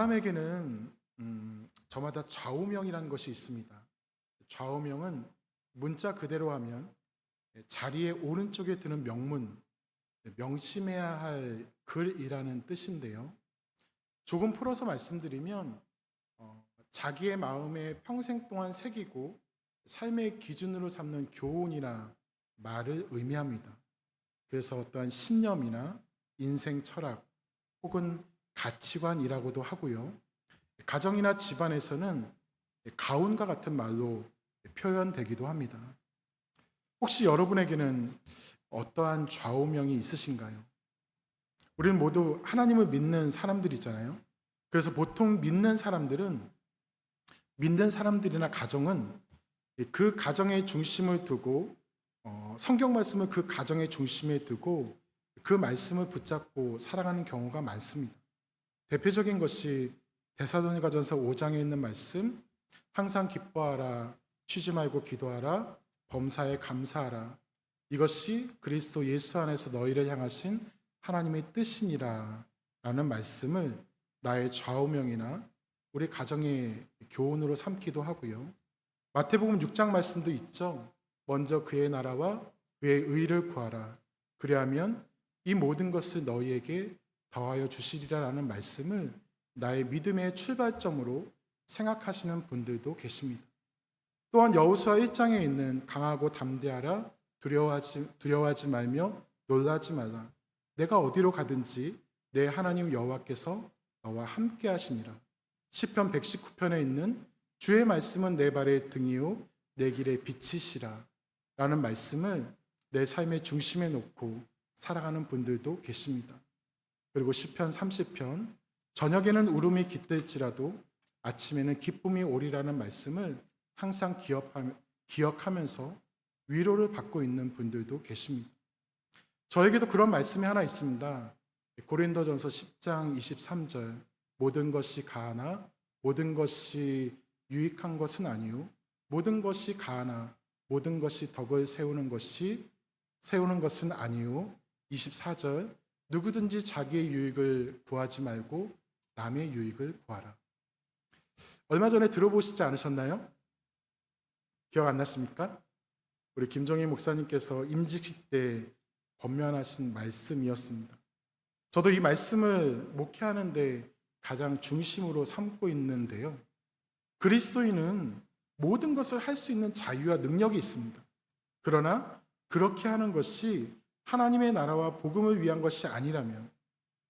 사람에게는 저마다 좌우명이라는 것이 있습니다. 좌우명은 문자 그대로 하면 자리의 오른쪽에 드는 명문, 명심해야 할 글이라는 뜻인데요. 조금 풀어서 말씀드리면 자기의 마음에 평생 동안 새기고 삶의 기준으로 삼는 교훈이나 말을 의미합니다. 그래서 어떠한 신념이나 인생 철학 혹은 가치관이라고도 하고요. 가정이나 집안에서는 가훈과 같은 말로 표현되기도 합니다. 혹시 여러분에게는 어떠한 좌우명이 있으신가요? 우리는 모두 하나님을 믿는 사람들이잖아요. 그래서 보통 믿는 사람들이나 가정은 그 가정의 중심을 두고 성경 말씀을 그 가정의 중심에 두고 그 말씀을 붙잡고 살아가는 경우가 많습니다. 대표적인 것이 데살로니가전서 5장에 있는 말씀, 항상 기뻐하라, 쉬지 말고 기도하라, 범사에 감사하라. 이것이 그리스도 예수 안에서 너희를 향하신 하나님의 뜻이니라 라는 말씀을 나의 좌우명이나 우리 가정의 교훈으로 삼기도 하고요. 마태복음 6장 말씀도 있죠. 먼저 그의 나라와 그의 의를 구하라. 그리하면 이 모든 것을 너희에게 더하여 주시리라라는 말씀을 나의 믿음의 출발점으로 생각하시는 분들도 계십니다. 또한 여호수아 1장에 있는 강하고 담대하라, 두려워하지 말며 놀라지 말라. 내가 어디로 가든지 내 하나님 여호와께서 너와 함께 하시니라. 시편 119편에 있는 주의 말씀은 내 발의 등이요 내 길의 빛이시라 라는 말씀을 내 삶의 중심에 놓고 살아가는 분들도 계십니다. 그리고 시편 30편 저녁에는 울음이 깃들지라도 아침에는 기쁨이 오리라는 말씀을 항상 기억하면서 위로를 받고 있는 분들도 계십니다. 저에게도 그런 말씀이 하나 있습니다. 고린도전서 10장 23절 모든 것이 가하나 모든 것이 유익한 것은 아니요 모든 것이 가하나 모든 것이 덕을 세우는 것은 아니요 24절 누구든지 자기의 유익을 구하지 말고 남의 유익을 구하라. 얼마 전에 들어보시지 않으셨나요? 기억 안 나십니까? 우리 김종희 목사님께서 임직식 때 권면하신 말씀이었습니다. 저도 이 말씀을 목회하는데 가장 중심으로 삼고 있는데요. 그리스도인은 모든 것을 할 수 있는 자유와 능력이 있습니다. 그러나 그렇게 하는 것이 하나님의 나라와 복음을 위한 것이 아니라면,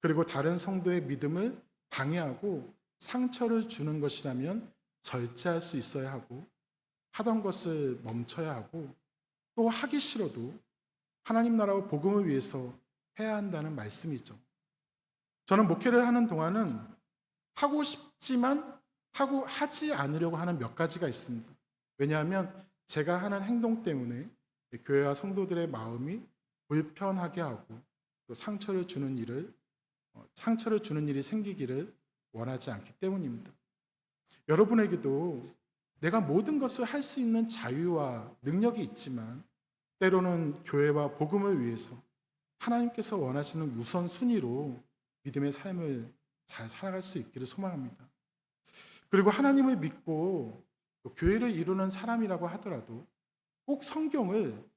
그리고 다른 성도의 믿음을 방해하고 상처를 주는 것이라면 절제할 수 있어야 하고, 하던 것을 멈춰야 하고, 또 하기 싫어도 하나님 나라와 복음을 위해서 해야 한다는 말씀이죠. 저는 목회를 하는 동안은 하고 싶지만 하지 않으려고 하는 몇 가지가 있습니다. 왜냐하면 제가 하는 행동 때문에 교회와 성도들의 마음이 불편하게 하고 또 상처를 주는 일이 생기기를 원하지 않기 때문입니다. 여러분에게도 내가 모든 것을 할 수 있는 자유와 능력이 있지만 때로는 교회와 복음을 위해서 하나님께서 원하시는 우선순위로 믿음의 삶을 잘 살아갈 수 있기를 소망합니다. 그리고 하나님을 믿고 또 교회를 이루는 사람이라고 하더라도 꼭 성경을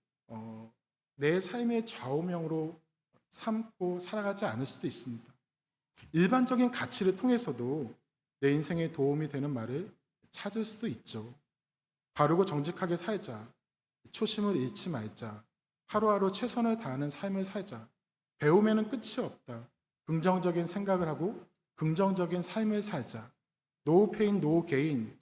내 삶의 좌우명으로 삼고 살아가지 않을 수도 있습니다. 일반적인 가치를 통해서도 내 인생에 도움이 되는 말을 찾을 수도 있죠. 바르고 정직하게 살자. 초심을 잃지 말자. 하루하루 최선을 다하는 삶을 살자. 배움에는 끝이 없다. 긍정적인 생각을 하고 긍정적인 삶을 살자. No pain, no gain.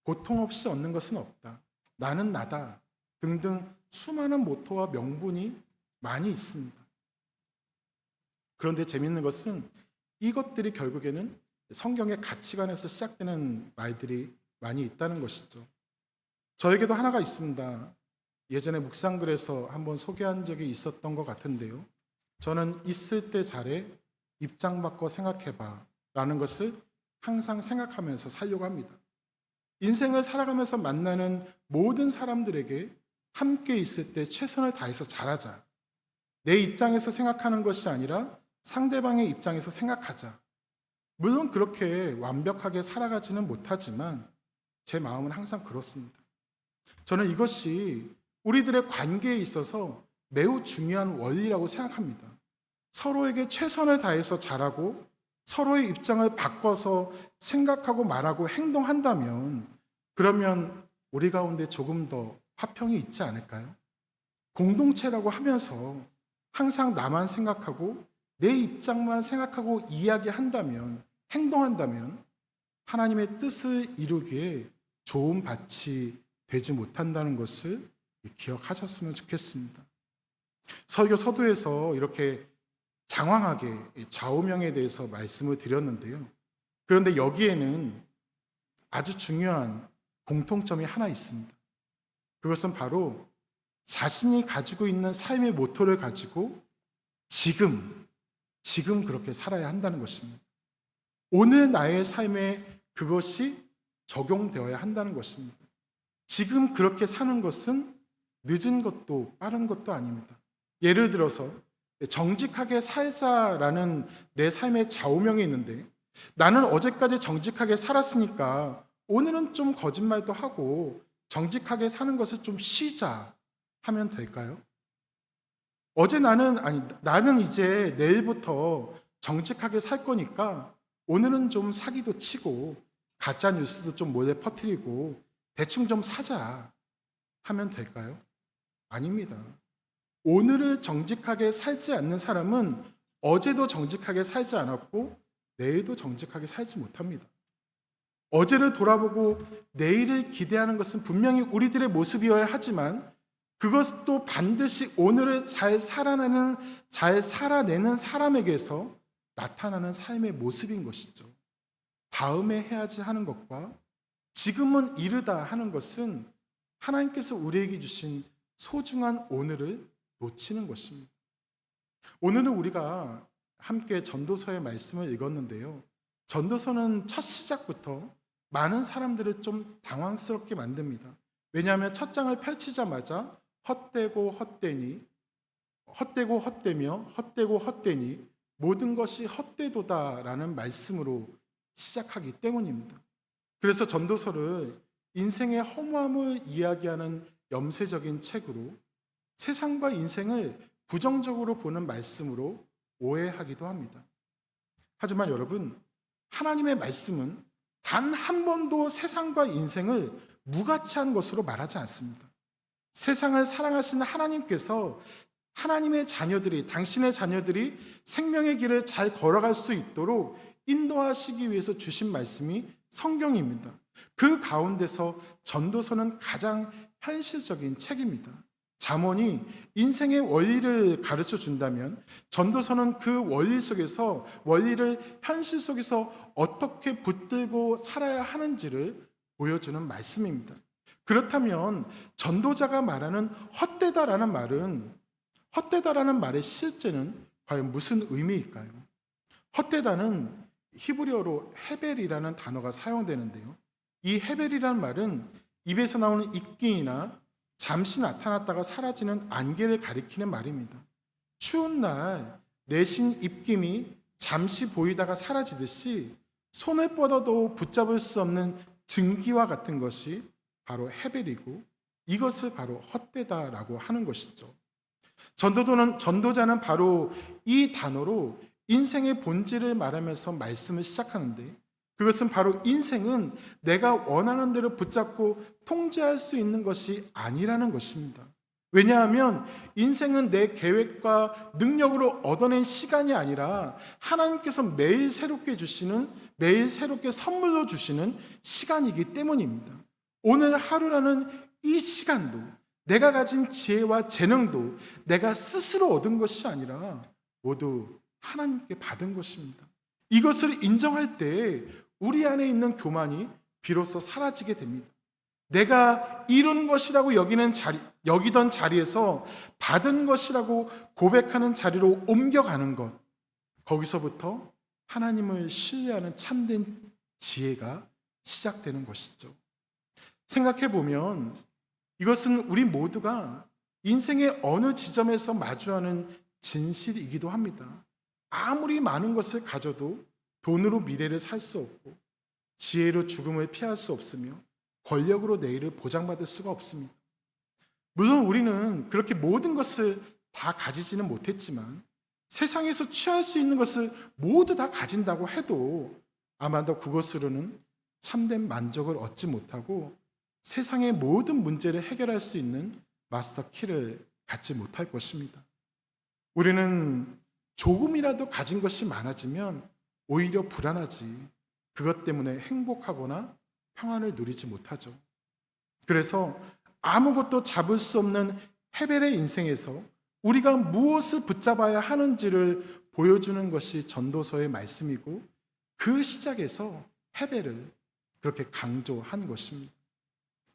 고통 없이 얻는 것은 없다. 나는 나다. 등등 수많은 모토와 명분이 많이 있습니다. 그런데 재밌는 것은 이것들이 결국에는 성경의 가치관에서 시작되는 말들이 많이 있다는 것이죠. 저에게도 하나가 있습니다. 예전에 묵상글에서 한번 소개한 적이 있었던 것 같은데요. 저는 있을 때 잘해, 입장 바꿔 생각해봐 라는 것을 항상 생각하면서 살려고 합니다. 인생을 살아가면서 만나는 모든 사람들에게 함께 있을 때 최선을 다해서 잘하자. 내 입장에서 생각하는 것이 아니라 상대방의 입장에서 생각하자. 물론 그렇게 완벽하게 살아가지는 못하지만 제 마음은 항상 그렇습니다. 저는 이것이 우리들의 관계에 있어서 매우 중요한 원리라고 생각합니다. 서로에게 최선을 다해서 잘하고 서로의 입장을 바꿔서 생각하고 말하고 행동한다면 그러면 우리 가운데 조금 더 화평이 있지 않을까요? 공동체라고 하면서 항상 나만 생각하고 내 입장만 생각하고 이야기한다면, 행동한다면 하나님의 뜻을 이루기에 좋은 밭이 되지 못한다는 것을 기억하셨으면 좋겠습니다. 설교 서두에서 이렇게 장황하게 좌우명에 대해서 말씀을 드렸는데요. 그런데 여기에는 아주 중요한 공통점이 하나 있습니다. 그것은 바로 자신이 가지고 있는 삶의 모토를 가지고 지금 그렇게 살아야 한다는 것입니다. 오늘 나의 삶에 그것이 적용되어야 한다는 것입니다. 지금 그렇게 사는 것은 늦은 것도 빠른 것도 아닙니다. 예를 들어서 정직하게 살자라는 내 삶의 좌우명이 있는데 나는 어제까지 정직하게 살았으니까 오늘은 좀 거짓말도 하고 정직하게 사는 것을 좀 쉬자 하면 될까요? 나는 이제 내일부터 정직하게 살 거니까 오늘은 좀 사기도 치고 가짜 뉴스도 좀 몰래 퍼뜨리고 대충 좀 사자 하면 될까요? 아닙니다. 오늘을 정직하게 살지 않는 사람은 어제도 정직하게 살지 않았고 내일도 정직하게 살지 못합니다. 어제를 돌아보고 내일을 기대하는 것은 분명히 우리들의 모습이어야 하지만 그것도 반드시 오늘을 잘 살아내는 사람에게서 나타나는 삶의 모습인 것이죠. 다음에 해야지 하는 것과 지금은 이르다 하는 것은 하나님께서 우리에게 주신 소중한 오늘을 놓치는 것입니다. 오늘은 우리가 함께 전도서의 말씀을 읽었는데요. 전도서는 첫 시작부터 많은 사람들을 좀 당황스럽게 만듭니다. 왜냐하면 첫 장을 펼치자마자 헛되고 헛되니 헛되고 헛되며 헛되고 헛되니 모든 것이 헛되도다라는 말씀으로 시작하기 때문입니다. 그래서 전도서를 인생의 허무함을 이야기하는 염세적인 책으로 세상과 인생을 부정적으로 보는 말씀으로 오해하기도 합니다. 하지만 여러분, 하나님의 말씀은 단 한 번도 세상과 인생을 무가치한 것으로 말하지 않습니다. 세상을 사랑하시는 하나님께서 하나님의 자녀들이, 당신의 자녀들이 생명의 길을 잘 걸어갈 수 있도록 인도하시기 위해서 주신 말씀이 성경입니다. 그 가운데서 전도서는 가장 현실적인 책입니다. 잠언이 인생의 원리를 가르쳐 준다면 전도서는 그 원리를 현실 속에서 어떻게 붙들고 살아야 하는지를 보여주는 말씀입니다. 그렇다면 전도자가 말하는 헛되다라는 말의 실제는 과연 무슨 의미일까요? 헛되다는 히브리어로 헤벨이라는 단어가 사용되는데요. 이 헤벨이라는 말은 입에서 나오는 입김이나 잠시 나타났다가 사라지는 안개를 가리키는 말입니다. 추운 날 내신 입김이 잠시 보이다가 사라지듯이 손을 뻗어도 붙잡을 수 없는 증기와 같은 것이 바로 헤벨이고 이것을 바로 헛되다라고 하는 것이죠. 전도자는 바로 이 단어로 인생의 본질을 말하면서 말씀을 시작하는데 그것은 바로 인생은 내가 원하는 대로 붙잡고 통제할 수 있는 것이 아니라는 것입니다. 왜냐하면 인생은 내 계획과 능력으로 얻어낸 시간이 아니라 하나님께서 매일 새롭게 선물로 주시는 시간이기 때문입니다. 오늘 하루라는 이 시간도 내가 가진 지혜와 재능도 내가 스스로 얻은 것이 아니라 모두 하나님께 받은 것입니다. 이것을 인정할 때 우리 안에 있는 교만이 비로소 사라지게 됩니다. 내가 이룬 것이라고 여기던 자리에서 받은 것이라고 고백하는 자리로 옮겨가는 것, 거기서부터 하나님을 신뢰하는 참된 지혜가 시작되는 것이죠. 생각해보면 이것은 우리 모두가 인생의 어느 지점에서 마주하는 진실이기도 합니다. 아무리 많은 것을 가져도 돈으로 미래를 살 수 없고 지혜로 죽음을 피할 수 없으며 권력으로 내일을 보장받을 수가 없습니다. 물론 우리는 그렇게 모든 것을 다 가지지는 못했지만 세상에서 취할 수 있는 것을 모두 다 가진다고 해도 아마도 그것으로는 참된 만족을 얻지 못하고 세상의 모든 문제를 해결할 수 있는 마스터 키를 갖지 못할 것입니다. 우리는 조금이라도 가진 것이 많아지면 오히려 불안하지, 그것 때문에 행복하거나 평안을 누리지 못하죠. 그래서 아무것도 잡을 수 없는 헤벨의 인생에서 우리가 무엇을 붙잡아야 하는지를 보여주는 것이 전도서의 말씀이고, 그 시작에서 헤벨을 그렇게 강조한 것입니다.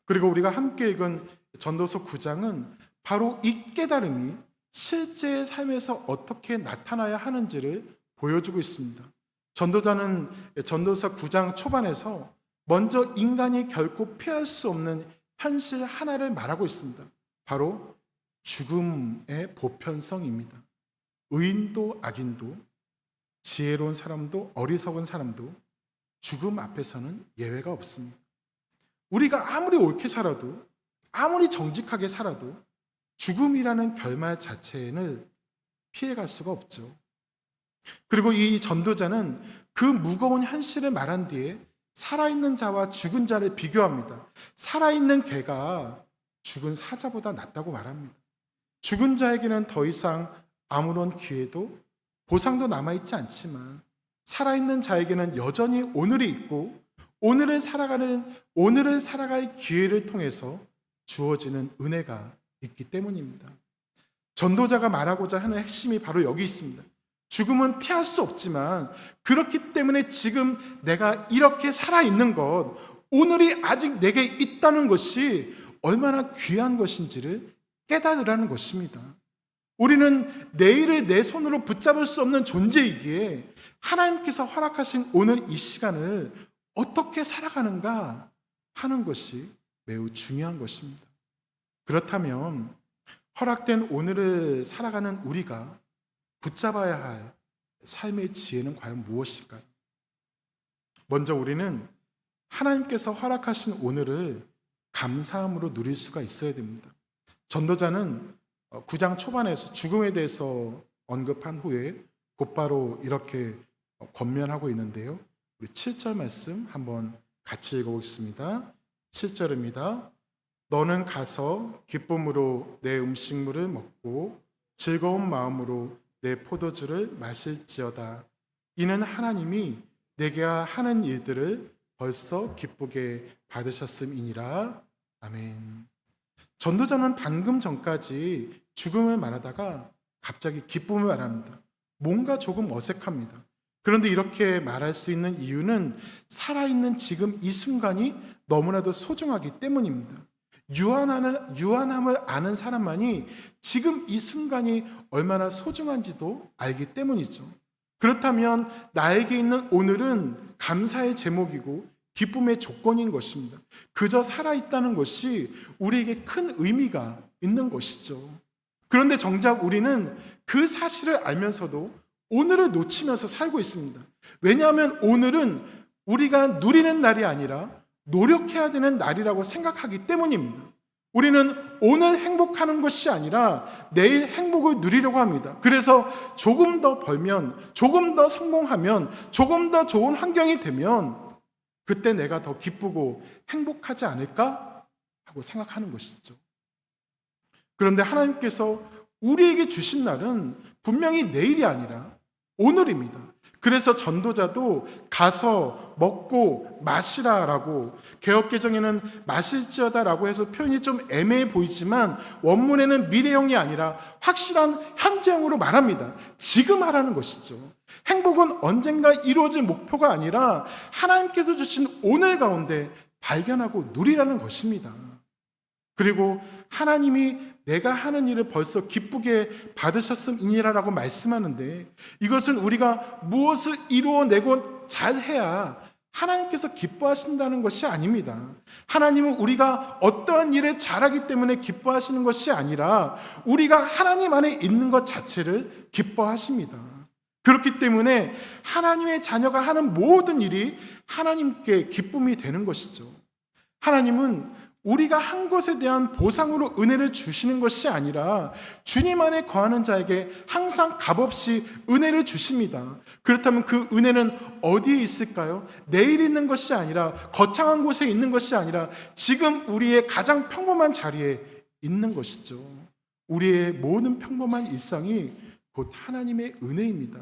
그리고 우리가 함께 읽은 전도서 9장은 바로 이 깨달음이 실제의 삶에서 어떻게 나타나야 하는지를 보여주고 있습니다. 전도자는 전도서 9장 초반에서 먼저 인간이 결코 피할 수 없는 현실 하나를 말하고 있습니다. 바로 죽음의 보편성입니다. 의인도 악인도 지혜로운 사람도 어리석은 사람도 죽음 앞에서는 예외가 없습니다. 우리가 아무리 옳게 살아도, 아무리 정직하게 살아도 죽음이라는 결말 자체는 피해갈 수가 없죠. 그리고 이 전도자는 그 무거운 현실을 말한 뒤에 살아있는 자와 죽은 자를 비교합니다. 살아있는 개가 죽은 사자보다 낫다고 말합니다. 죽은 자에게는 더 이상 아무런 기회도 보상도 남아있지 않지만 살아있는 자에게는 여전히 오늘이 있고 오늘을 살아갈 기회를 통해서 주어지는 은혜가 있기 때문입니다. 전도자가 말하고자 하는 핵심이 바로 여기 있습니다. 죽음은 피할 수 없지만 그렇기 때문에 지금 내가 이렇게 살아있는 것, 오늘이 아직 내게 있다는 것이 얼마나 귀한 것인지를 깨달으라는 것입니다. 우리는 내일을 내 손으로 붙잡을 수 없는 존재이기에 하나님께서 허락하신 오늘 이 시간을 어떻게 살아가는가 하는 것이 매우 중요한 것입니다. 그렇다면 허락된 오늘을 살아가는 우리가 붙잡아야 할 삶의 지혜는 과연 무엇일까요? 먼저 우리는 하나님께서 허락하신 오늘을 감사함으로 누릴 수가 있어야 됩니다. 전도자는 9장 초반에서 죽음에 대해서 언급한 후에 곧바로 이렇게 권면하고 있는데요. 우리 7절 말씀 한번 같이 읽어보겠습니다. 7절입니다. 너는 가서 기쁨으로 내 음식물을 먹고 즐거운 마음으로 내 포도주를 마실지어다. 이는 하나님이 내게 하는 일들을 벌써 기쁘게 받으셨음이니라. 아멘. 전도자는 방금 전까지 죽음을 말하다가 갑자기 기쁨을 말합니다. 뭔가 조금 어색합니다. 그런데 이렇게 말할 수 있는 이유는 살아있는 지금 이 순간이 너무나도 소중하기 때문입니다. 유한함을 아는 사람만이 지금 이 순간이 얼마나 소중한지도 알기 때문이죠. 그렇다면 나에게 있는 오늘은 감사의 제목이고 기쁨의 조건인 것입니다. 그저 살아있다는 것이 우리에게 큰 의미가 있는 것이죠. 그런데 정작 우리는 그 사실을 알면서도 오늘을 놓치면서 살고 있습니다. 왜냐하면 오늘은 우리가 누리는 날이 아니라 노력해야 되는 날이라고 생각하기 때문입니다. 우리는 오늘 행복하는 것이 아니라 내일 행복을 누리려고 합니다. 그래서 조금 더 벌면, 조금 더 성공하면, 조금 더 좋은 환경이 되면 그때 내가 더 기쁘고 행복하지 않을까 하고 생각하는 것이죠. 그런데 하나님께서 우리에게 주신 날은 분명히 내일이 아니라 오늘입니다. 그래서 전도자도 가서 먹고 마시라라고, 개역개정에는 마실지어다라고 해서 표현이 좀 애매해 보이지만 원문에는 미래형이 아니라 확실한 현재형으로 말합니다. 지금 하라는 것이죠. 행복은 언젠가 이루어질 목표가 아니라 하나님께서 주신 오늘 가운데 발견하고 누리라는 것입니다. 그리고 하나님이 내가 하는 일을 벌써 기쁘게 받으셨음이니라라고 말씀하는데, 이것은 우리가 무엇을 이루어내고 잘해야 하나님께서 기뻐하신다는 것이 아닙니다. 하나님은 우리가 어떠한 일을 잘하기 때문에 기뻐하시는 것이 아니라 우리가 하나님 안에 있는 것 자체를 기뻐하십니다. 그렇기 때문에 하나님의 자녀가 하는 모든 일이 하나님께 기쁨이 되는 것이죠. 하나님은 우리가 한 것에 대한 보상으로 은혜를 주시는 것이 아니라 주님 안에 거하는 자에게 항상 값없이 은혜를 주십니다. 그렇다면 그 은혜는 어디에 있을까요? 내일 있는 것이 아니라, 거창한 곳에 있는 것이 아니라 지금 우리의 가장 평범한 자리에 있는 것이죠. 우리의 모든 평범한 일상이 곧 하나님의 은혜입니다.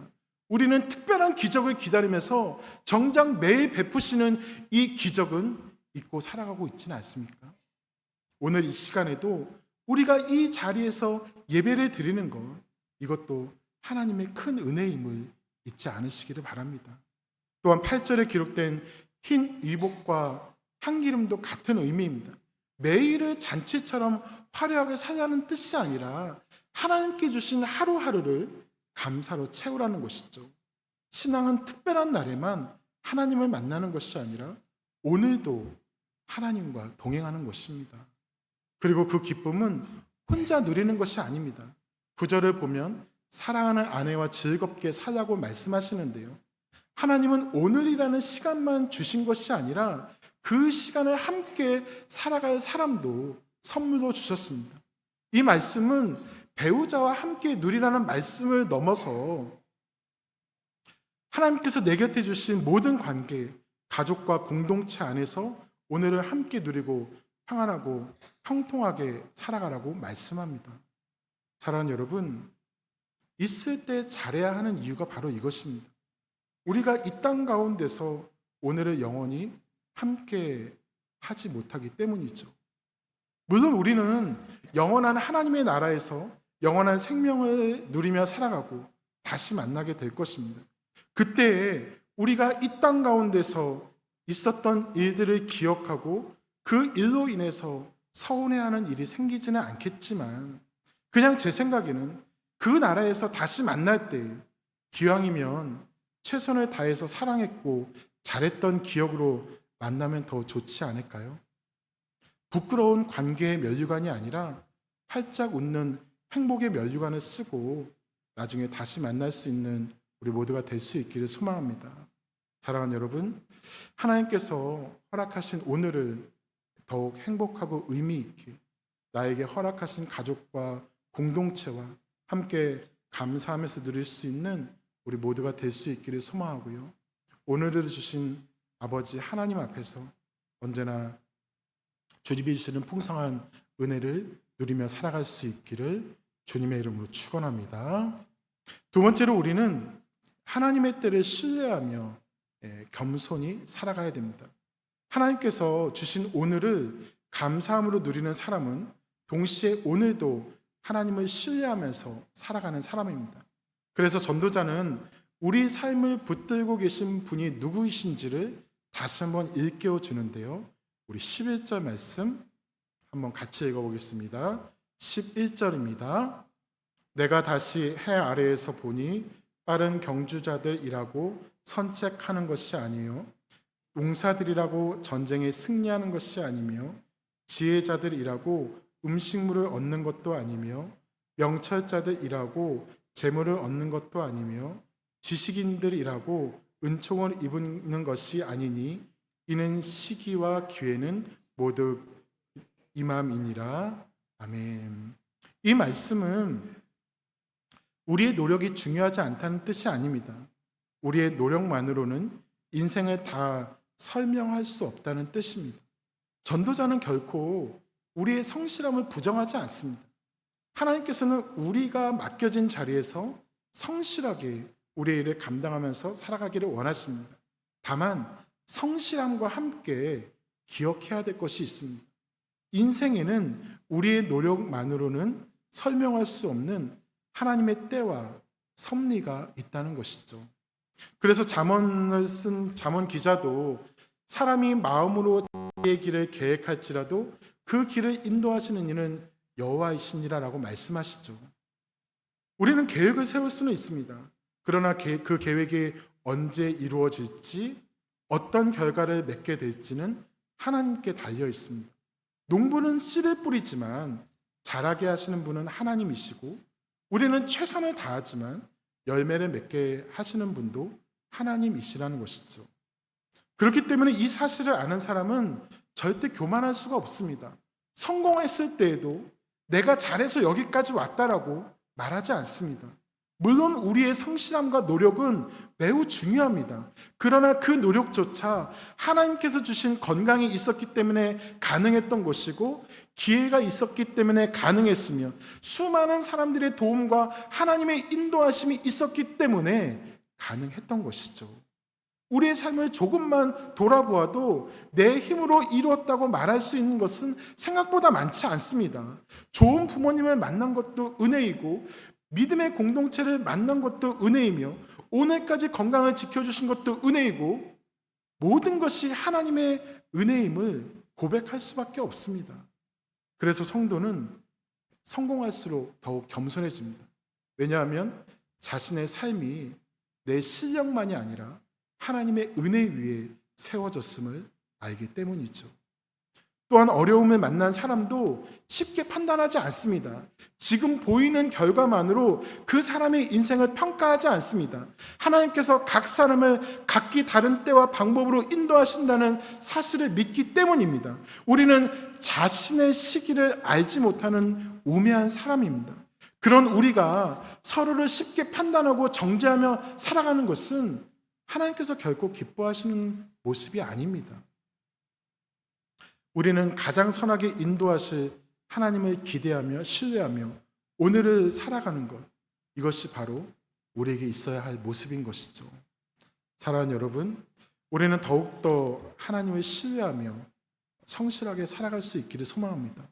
우리는 특별한 기적을 기다리면서 정작 매일 베푸시는 이 기적은 잊고 살아가고 있지는 않습니까? 오늘 이 시간에도 우리가 이 자리에서 예배를 드리는 것, 이것도 하나님의 큰 은혜임을 잊지 않으시기를 바랍니다. 또한 8절에 기록된 흰 의복과 향기름도 같은 의미입니다. 매일을 잔치처럼 화려하게 살라는 뜻이 아니라 하나님께 주신 하루하루를 감사로 채우라는 것이죠. 신앙은 특별한 날에만 하나님을 만나는 것이 아니라 오늘도 하나님과 동행하는 것입니다. 그리고 그 기쁨은 혼자 누리는 것이 아닙니다. 9절을 보면 사랑하는 아내와 즐겁게 살라고 말씀하시는데요. 하나님은 오늘이라는 시간만 주신 것이 아니라 그 시간을 함께 살아갈 사람도 선물로 주셨습니다. 이 말씀은 배우자와 함께 누리라는 말씀을 넘어서 하나님께서 내 곁에 주신 모든 관계, 가족과 공동체 안에서 오늘을 함께 누리고 평안하고 형통하게 살아가라고 말씀합니다. 사랑하는 여러분, 있을 때 잘해야 하는 이유가 바로 이것입니다. 우리가 이 땅 가운데서 오늘을 영원히 함께 하지 못하기 때문이죠. 물론 우리는 영원한 하나님의 나라에서 영원한 생명을 누리며 살아가고 다시 만나게 될 것입니다. 그때 우리가 이 땅 가운데서 있었던 일들을 기억하고 그 일로 인해서 서운해하는 일이 생기지는 않겠지만, 그냥 제 생각에는 그 나라에서 다시 만날 때 기왕이면 최선을 다해서 사랑했고 잘했던 기억으로 만나면 더 좋지 않을까요? 부끄러운 관계의 면류관이 아니라 활짝 웃는 행복의 면류관을 쓰고 나중에 다시 만날 수 있는 우리 모두가 될 수 있기를 소망합니다. 사랑하는 여러분, 하나님께서 허락하신 오늘을 더욱 행복하고 의미 있게 나에게 허락하신 가족과 공동체와 함께 감사하면서 누릴 수 있는 우리 모두가 될 수 있기를 소망하고요. 오늘을 주신 아버지 하나님 앞에서 언제나 주님이 주시는 풍성한 은혜를 누리며 살아갈 수 있기를 주님의 이름으로 축원합니다. 두 번째로 우리는 하나님의 때를 신뢰하며 겸손히 살아가야 됩니다. 하나님께서 주신 오늘을 감사함으로 누리는 사람은 동시에 오늘도 하나님을 신뢰하면서 살아가는 사람입니다. 그래서 전도자는 우리 삶을 붙들고 계신 분이 누구이신지를 다시 한번 일깨워 주는데요. 우리 11절 말씀 한번 같이 읽어보겠습니다. 11절입니다. 내가 다시 해 아래에서 보니 빠른 경주자들이라고 선책하는 것이 아니요 용사들이라고 전쟁에 승리하는 것이 아니며 지혜자들이라고 음식물을 얻는 것도 아니며 명철자들이라고 재물을 얻는 것도 아니며 지식인들이라고 은총을 입는 것이 아니니 이는 시기와 기회는 모두 임함이니라. 아멘. 이 말씀은 우리의 노력이 중요하지 않다는 뜻이 아닙니다. 우리의 노력만으로는 인생을 다 설명할 수 없다는 뜻입니다. 전도자는 결코 우리의 성실함을 부정하지 않습니다. 하나님께서는 우리가 맡겨진 자리에서 성실하게 우리의 일을 감당하면서 살아가기를 원하십니다. 다만 성실함과 함께 기억해야 될 것이 있습니다. 인생에는 우리의 노력만으로는 설명할 수 없는 하나님의 때와 섭리가 있다는 것이죠. 그래서 잠언을 쓴 잠언 기자도 사람이 마음으로 자기의 길을 계획할지라도 그 길을 인도하시는 이는 여호와이시니라라고 말씀하시죠. 우리는 계획을 세울 수는 있습니다. 그러나 그 계획이 언제 이루어질지, 어떤 결과를 맺게 될지는 하나님께 달려 있습니다. 농부는 씨를 뿌리지만 자라게 하시는 분은 하나님이시고, 우리는 최선을 다하지만 열매를 맺게 하시는 분도 하나님이시라는 것이죠. 그렇기 때문에 이 사실을 아는 사람은 절대 교만할 수가 없습니다. 성공했을 때에도 내가 잘해서 여기까지 왔다라고 말하지 않습니다. 물론 우리의 성실함과 노력은 매우 중요합니다. 그러나 그 노력조차 하나님께서 주신 건강이 있었기 때문에 가능했던 것이고, 기회가 있었기 때문에 가능했으며, 수많은 사람들의 도움과 하나님의 인도하심이 있었기 때문에 가능했던 것이죠. 우리의 삶을 조금만 돌아보아도 내 힘으로 이루었다고 말할 수 있는 것은 생각보다 많지 않습니다. 좋은 부모님을 만난 것도 은혜이고, 믿음의 공동체를 만난 것도 은혜이며, 오늘까지 건강을 지켜주신 것도 은혜이고, 모든 것이 하나님의 은혜임을 고백할 수밖에 없습니다. 그래서 성도는 성공할수록 더욱 겸손해집니다. 왜냐하면 자신의 삶이 내 실력만이 아니라 하나님의 은혜 위에 세워졌음을 알기 때문이죠. 또한 어려움을 만난 사람도 쉽게 판단하지 않습니다. 지금 보이는 결과만으로 그 사람의 인생을 평가하지 않습니다. 하나님께서 각 사람을 각기 다른 때와 방법으로 인도하신다는 사실을 믿기 때문입니다. 우리는 자신의 시기를 알지 못하는 우매한 사람입니다. 그런 우리가 서로를 쉽게 판단하고 정죄하며 살아가는 것은 하나님께서 결코 기뻐하시는 모습이 아닙니다. 우리는 가장 선하게 인도하실 하나님을 기대하며 신뢰하며 오늘을 살아가는 것, 이것이 바로 우리에게 있어야 할 모습인 것이죠. 사랑하는 여러분, 우리는 더욱더 하나님을 신뢰하며 성실하게 살아갈 수 있기를 소망합니다.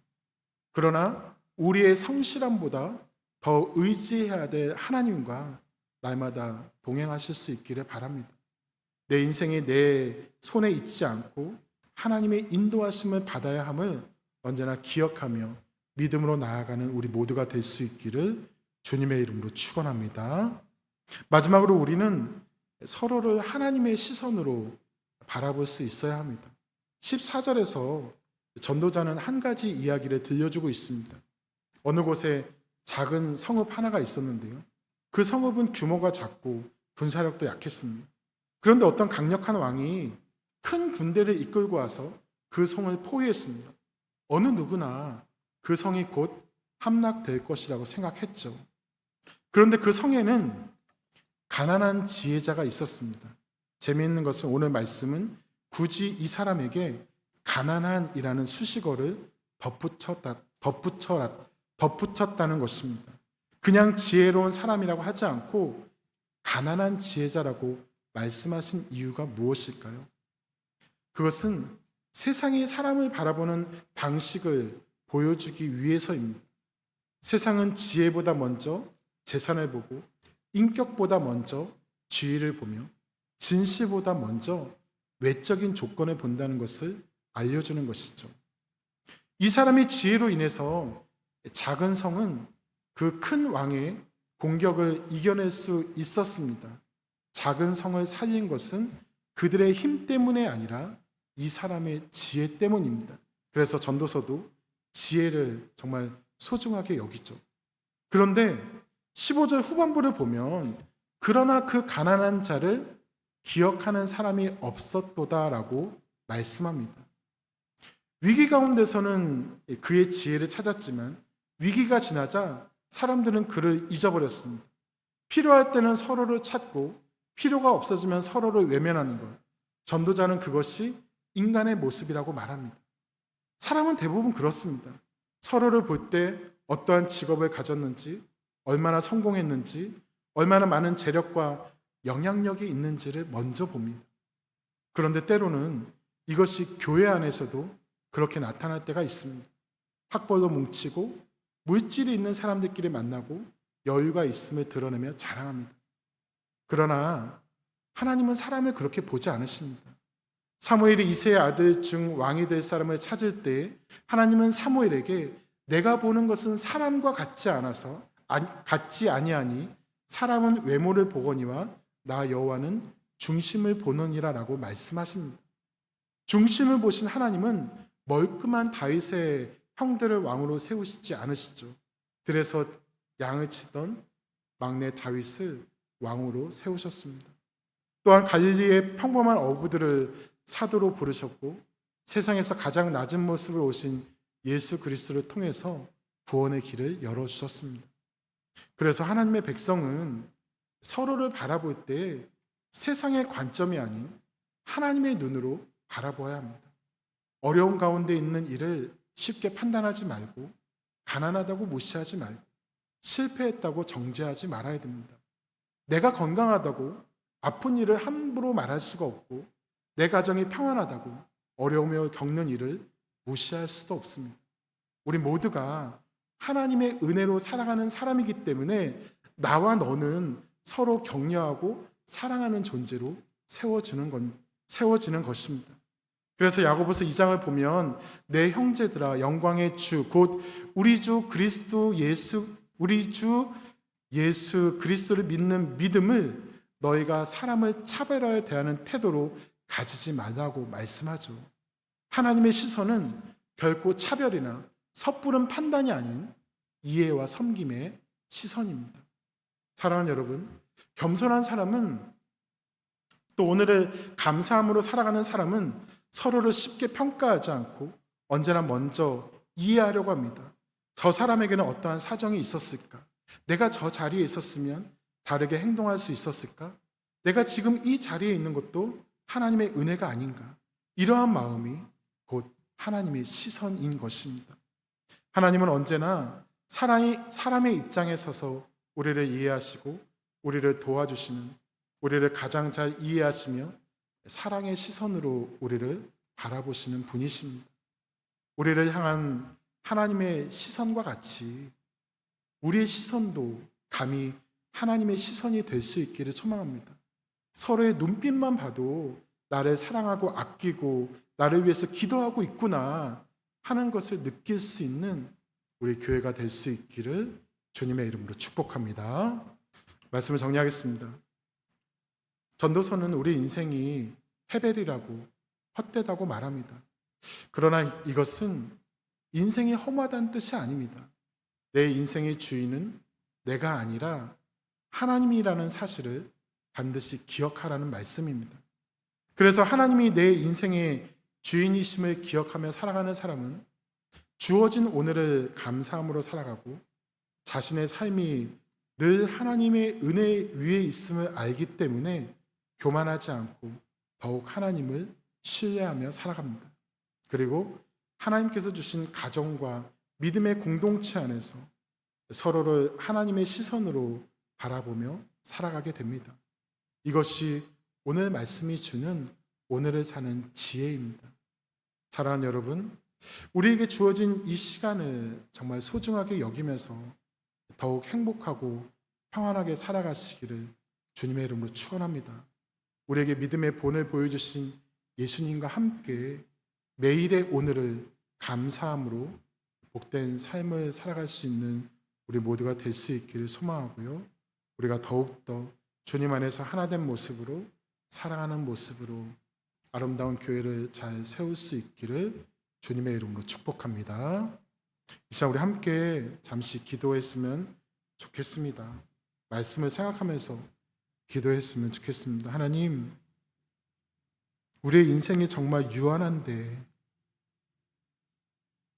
그러나 우리의 성실함보다 더 의지해야 될 하나님과 날마다 동행하실 수 있기를 바랍니다. 내 인생이 내 손에 있지 않고 하나님의 인도하심을 받아야 함을 언제나 기억하며 믿음으로 나아가는 우리 모두가 될 수 있기를 주님의 이름으로 축원합니다. 마지막으로 우리는 서로를 하나님의 시선으로 바라볼 수 있어야 합니다. 14절에서 전도자는 한 가지 이야기를 들려주고 있습니다. 어느 곳에 작은 성읍 하나가 있었는데요, 그 성읍은 규모가 작고 군사력도 약했습니다. 그런데 어떤 강력한 왕이 큰 군대를 이끌고 와서 그 성을 포위했습니다. 어느 누구나 그 성이 곧 함락될 것이라고 생각했죠. 그런데 그 성에는 가난한 지혜자가 있었습니다. 재미있는 것은 오늘 말씀은 굳이 이 사람에게 가난한이라는 수식어를 덧붙였다는 것입니다. 그냥 지혜로운 사람이라고 하지 않고 가난한 지혜자라고 말씀하신 이유가 무엇일까요? 그것은 세상이 사람을 바라보는 방식을 보여주기 위해서입니다. 세상은 지혜보다 먼저 재산을 보고, 인격보다 먼저 지위를 보며, 진실보다 먼저 외적인 조건을 본다는 것을 알려주는 것이죠. 이 사람의 지혜로 인해서 작은 성은 그 큰 왕의 공격을 이겨낼 수 있었습니다. 작은 성을 살린 것은 그들의 힘 때문에 아니라 이 사람의 지혜 때문입니다. 그래서 전도서도 지혜를 정말 소중하게 여기죠. 그런데 15절 후반부를 보면 그러나 그 가난한 자를 기억하는 사람이 없었도다라고 말씀합니다. 위기 가운데서는 그의 지혜를 찾았지만 위기가 지나자 사람들은 그를 잊어버렸습니다. 필요할 때는 서로를 찾고 필요가 없어지면 서로를 외면하는 것. 전도자는 그것이 인간의 모습이라고 말합니다. 사람은 대부분 그렇습니다. 서로를 볼 때 어떠한 직업을 가졌는지, 얼마나 성공했는지, 얼마나 많은 재력과 영향력이 있는지를 먼저 봅니다. 그런데 때로는 이것이 교회 안에서도 그렇게 나타날 때가 있습니다. 학벌도 뭉치고 물질이 있는 사람들끼리 만나고 여유가 있음을 드러내며 자랑합니다. 그러나 하나님은 사람을 그렇게 보지 않으십니다. 사무엘이 이새의 아들 중 왕이 될 사람을 찾을 때 하나님은 사무엘에게 내가 보는 것은 사람과 같지 아니하니 사람은 외모를 보거니와 나 여호와는 중심을 보느니라라고 말씀하십니다. 중심을 보신 하나님은 멀끔한 다윗의 형들을 왕으로 세우시지 않으시죠. 그래서 양을 치던 막내 다윗을 왕으로 세우셨습니다. 또한 갈릴리의 평범한 어부들을 사도로 부르셨고 세상에서 가장 낮은 모습으로 오신 예수 그리스도를 통해서 구원의 길을 열어주셨습니다. 그래서 하나님의 백성은 서로를 바라볼 때 세상의 관점이 아닌 하나님의 눈으로 바라보아야 합니다. 어려운 가운데 있는 일을 쉽게 판단하지 말고 가난하다고 무시하지 말고 실패했다고 정죄하지 말아야 됩니다. 내가 건강하다고 아픈 일을 함부로 말할 수가 없고 내 가정이 평안하다고 어려움을 겪는 일을 무시할 수도 없습니다. 우리 모두가 하나님의 은혜로 살아가는 사람이기 때문에 나와 너는 서로 격려하고 사랑하는 존재로 세워지는 것입니다. 그래서 야고보서 2장을 보면 내 형제들아 영광의 주 곧 우리 주 예수 그리스도를 믿는 믿음을 너희가 사람을 차별하여 대하는 태도로 가지지 말라고 말씀하죠. 하나님의 시선은 결코 차별이나 섣부른 판단이 아닌 이해와 섬김의 시선입니다. 사랑하는 여러분, 겸손한 사람은 또 오늘을 감사함으로 살아가는 사람은 서로를 쉽게 평가하지 않고 언제나 먼저 이해하려고 합니다. 저 사람에게는 어떠한 사정이 있었을까? 내가 저 자리에 있었으면 다르게 행동할 수 있었을까? 내가 지금 이 자리에 있는 것도 하나님의 은혜가 아닌가? 이러한 마음이 곧 하나님의 시선인 것입니다. 하나님은 언제나 사람의 입장에 서서 우리를 이해하시고 우리를 도와주시는, 우리를 가장 잘 이해하시며 사랑의 시선으로 우리를 바라보시는 분이십니다. 우리를 향한 하나님의 시선과 같이 우리의 시선도 감히 하나님의 시선이 될 수 있기를 소망합니다. 서로의 눈빛만 봐도 나를 사랑하고 아끼고 나를 위해서 기도하고 있구나 하는 것을 느낄 수 있는 우리 교회가 될 수 있기를 주님의 이름으로 축복합니다. 말씀을 정리하겠습니다. 전도서는 우리 인생이 헤벨이라고 헛되다고 말합니다. 그러나 이것은 인생이 허무하다는 뜻이 아닙니다. 내 인생의 주인은 내가 아니라 하나님이라는 사실을 반드시 기억하라는 말씀입니다. 그래서 하나님이 내 인생의 주인이심을 기억하며 살아가는 사람은 주어진 오늘을 감사함으로 살아가고 자신의 삶이 늘 하나님의 은혜 위에 있음을 알기 때문에 교만하지 않고 더욱 하나님을 신뢰하며 살아갑니다. 그리고 하나님께서 주신 가정과 믿음의 공동체 안에서 서로를 하나님의 시선으로 바라보며 살아가게 됩니다. 이것이 오늘 말씀이 주는 오늘을 사는 지혜입니다. 사랑하는 여러분, 우리에게 주어진 이 시간을 정말 소중하게 여기면서 더욱 행복하고 평안하게 살아가시기를 주님의 이름으로 축원합니다. 우리에게 믿음의 본을 보여주신 예수님과 함께 매일의 오늘을 감사함으로 복된 삶을 살아갈 수 있는 우리 모두가 될 수 있기를 소망하고요. 우리가 더욱더 주님 안에서 하나된 모습으로 사랑하는 모습으로 아름다운 교회를 잘 세울 수 있기를 주님의 이름으로 축복합니다. 이 시간 우리 함께 잠시 기도했으면 좋겠습니다. 말씀을 생각하면서 기도했으면 좋겠습니다. 하나님, 우리의 인생이 정말 유한한데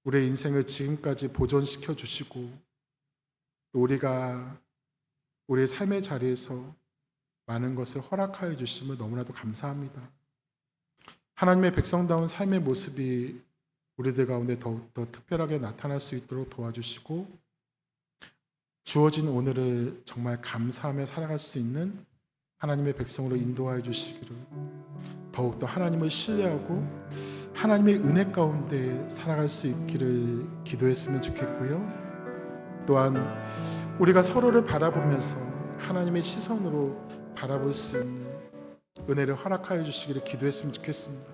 우리의 인생을 지금까지 보존시켜 주시고 또 우리가 우리의 삶의 자리에서 많은 것을 허락하여 주심을 너무나도 감사합니다. 하나님의 백성다운 삶의 모습이 우리들 가운데 더욱더 특별하게 나타날 수 있도록 도와주시고 주어진 오늘을 정말 감사하며 살아갈 수 있는 하나님의 백성으로 인도하여 주시기를 더욱더 하나님을 신뢰하고 하나님의 은혜 가운데 살아갈 수 있기를 기도했으면 좋겠고요. 또한 우리가 서로를 바라보면서 하나님의 시선으로 바라볼 수 있는 은혜를 허락하여 주시기를 기도했으면 좋겠습니다.